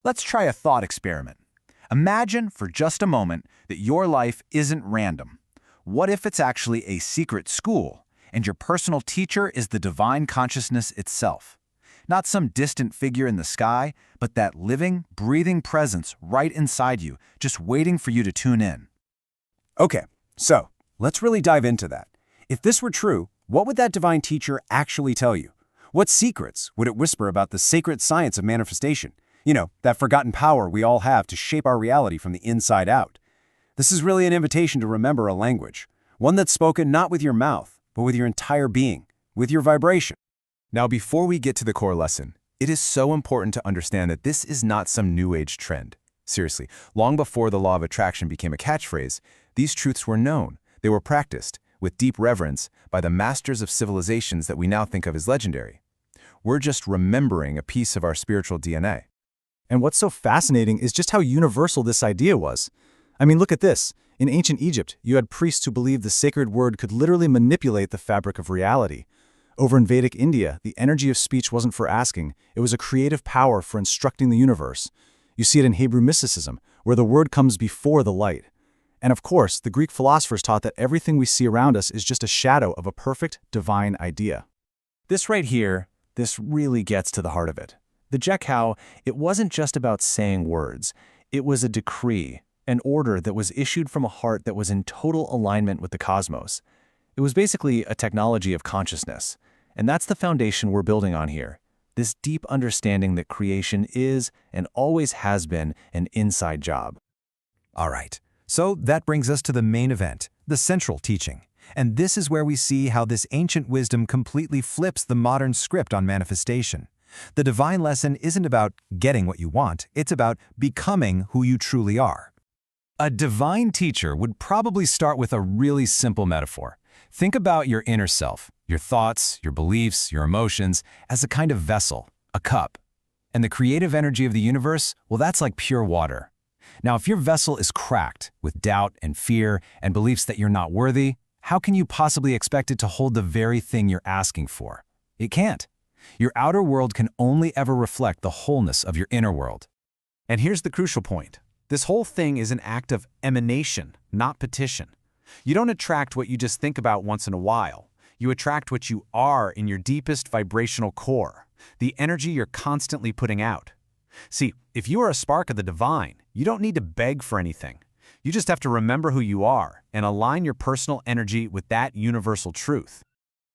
Let's try a thought experiment. Imagine for just a moment that your life isn't random. What if it's actually a secret school, and your personal teacher is the divine consciousness itself? Not some distant figure in the sky, but that living, breathing presence right inside you, just waiting for you to tune in. Okay, so let's really dive into that. If this were true, what would that divine teacher actually tell you? What secrets would it whisper about the sacred science of manifestation? You know, that forgotten power we all have to shape our reality from the inside out. This is really an invitation to remember a language, one that's spoken not with your mouth, but with your entire being, with your vibration. Now, before we get to the core lesson, it is so important to understand that this is not some new age trend. Seriously, long before the law of attraction became a catchphrase, these truths were known. They were practiced, with deep reverence, by the masters of civilizations that we now think of as legendary. We're just remembering a piece of our spiritual DNA. And what's so fascinating is just how universal this idea was. I mean, look at this. In ancient Egypt, you had priests who believed the sacred word could literally manipulate the fabric of reality. Over in Vedic India, the energy of speech wasn't for asking, it was a creative power for instructing the universe. You see it in Hebrew mysticism, where the word comes before the light. And of course, the Greek philosophers taught that everything we see around us is just a shadow of a perfect, divine idea. This right here, this really gets to the heart of it. The Jekau, it wasn't just about saying words. It was a decree, an order that was issued from a heart that was in total alignment with the cosmos. It was basically a technology of consciousness. And that's the foundation we're building on here. This deep understanding that creation is, and always has been, an inside job. All right, so that brings us to the main event, the central teaching. And this is where we see how this ancient wisdom completely flips the modern script on manifestation. The divine lesson isn't about getting what you want, it's about becoming who you truly are. A divine teacher would probably start with a really simple metaphor. Think about your inner self, your thoughts, your beliefs, your emotions, as a kind of vessel, a cup. And the creative energy of the universe, well, that's like pure water. Now, if your vessel is cracked with doubt and fear and beliefs that you're not worthy, how can you possibly expect it to hold the very thing you're asking for? It can't. Your outer world can only ever reflect the wholeness of your inner world. And here's the crucial point. This whole thing is an act of emanation, not petition. You don't attract what you just think about once in a while. You attract what you are in your deepest vibrational core, the energy you're constantly putting out. See, if you are a spark of the divine, you don't need to beg for anything. You just have to remember who you are and align your personal energy with that universal truth.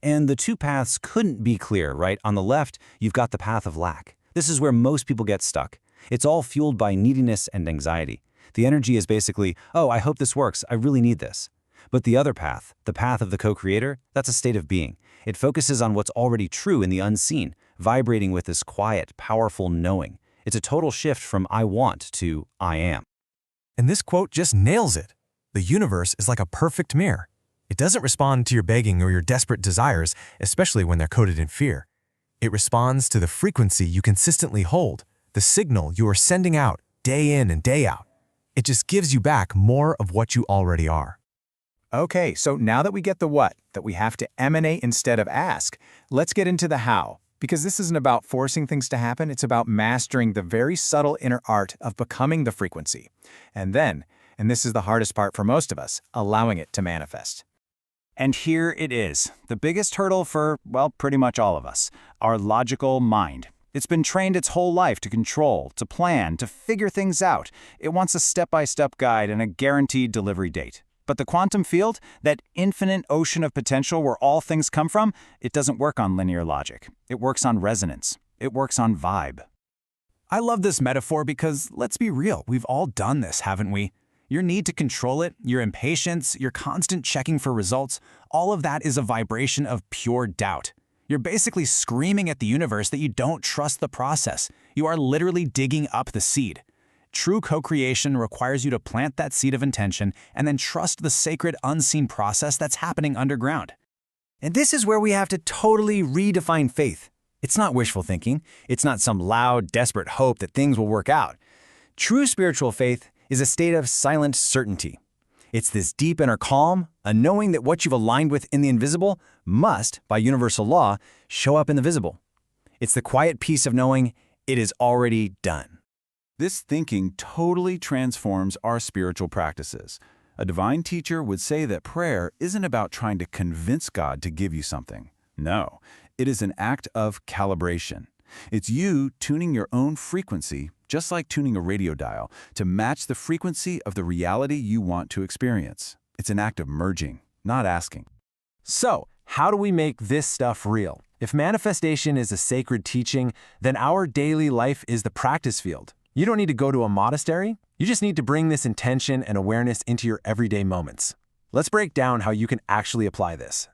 And the two paths couldn't be clear, right? On the left, you've got the path of lack. This is where most people get stuck. It's all fueled by neediness and anxiety. The energy is basically, oh, I hope this works, I really need this. But the other path, the path of the co-creator, that's a state of being. It focuses on what's already true in the unseen, vibrating with this quiet, powerful knowing. It's a total shift from I want to I am. And this quote just nails it. The universe is like a perfect mirror. It doesn't respond to your begging or your desperate desires, especially when they're coded in fear. It responds to the frequency you consistently hold, the signal you are sending out day in and day out. It just gives you back more of what you already are. Okay, so now that we get the what, that we have to emanate instead of ask, let's get into the how. Because this isn't about forcing things to happen, it's about mastering the very subtle inner art of becoming the frequency. And then, and this is the hardest part for most of us, allowing it to manifest. And here it is, the biggest hurdle for, well, pretty much all of us, our logical mind. It's been trained its whole life to control, to plan, to figure things out. It wants a step-by-step guide and a guaranteed delivery date. But the quantum field, that infinite ocean of potential where all things come from, it doesn't work on linear logic. It works on resonance. It works on vibe. I love this metaphor because, let's be real, we've all done this, haven't we? Your need to control it, your impatience, your constant checking for results, all of that is a vibration of pure doubt. You're basically screaming at the universe that you don't trust the process. You are literally digging up the seed. True co-creation requires you to plant that seed of intention and then trust the sacred unseen process that's happening underground. And this is where we have to totally redefine faith. It's not wishful thinking. It's not some loud, desperate hope that things will work out. True spiritual faith is a state of silent certainty. It's this deep inner calm, a knowing that what you've aligned with in the invisible must, by universal law, show up in the visible. It's the quiet peace of knowing it is already done. This thinking totally transforms our spiritual practices. A divine teacher would say that prayer isn't about trying to convince God to give you something. No, it is an act of calibration. It's you tuning your own frequency, just like tuning a radio dial, to match the frequency of the reality you want to experience. It's an act of merging, not asking. So, how do we make this stuff real? If manifestation is a sacred teaching, then our daily life is the practice field. You don't need to go to a monastery. You just need to bring this intention and awareness into your everyday moments. Let's break down how you can actually apply this.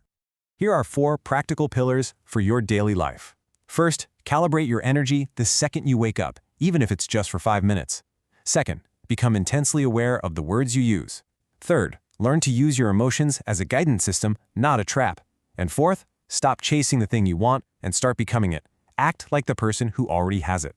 Here are 4 practical pillars for your daily life. First, calibrate your energy the second you wake up, even if it's just for 5 minutes. Second, become intensely aware of the words you use. Third, learn to use your emotions as a guidance system, not a trap. And fourth, stop chasing the thing you want and start becoming it. Act like the person who already has it.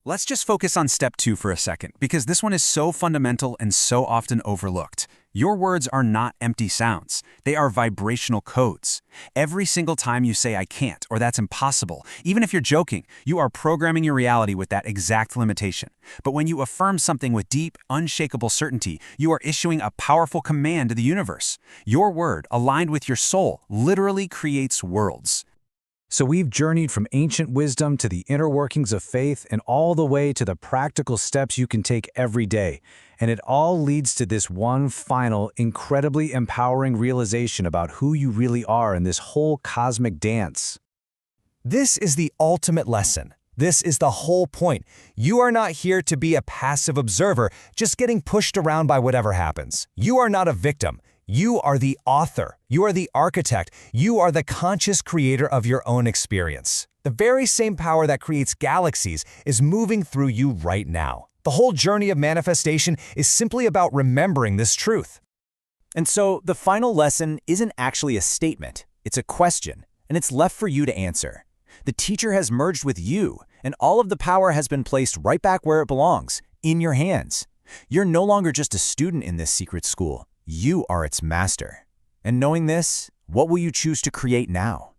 Let's just focus on step 2 for a second, because this one is so fundamental and so often overlooked. Your words are not empty sounds. They are vibrational codes. Every single time you say I can't or that's impossible, even if you're joking, you are programming your reality with that exact limitation. But when you affirm something with deep, unshakable certainty, you are issuing a powerful command to the universe. Your word, aligned with your soul, literally creates worlds. So we've journeyed from ancient wisdom to the inner workings of faith and all the way to the practical steps you can take every day. And it all leads to this one final, incredibly empowering realization about who you really are in this whole cosmic dance. This is the ultimate lesson. This is the whole point. You are not here to be a passive observer, just getting pushed around by whatever happens. You are not a victim. You are the author. You are the architect. You are the conscious creator of your own experience. The very same power that creates galaxies is moving through you right now. The whole journey of manifestation is simply about remembering this truth. And so the final lesson isn't actually a statement, it's a question, and it's left for you to answer. The teacher has merged with you, and all of the power has been placed right back where it belongs, in your hands. You're no longer just a student in this secret school. You are its master. And knowing this, what will you choose to create now?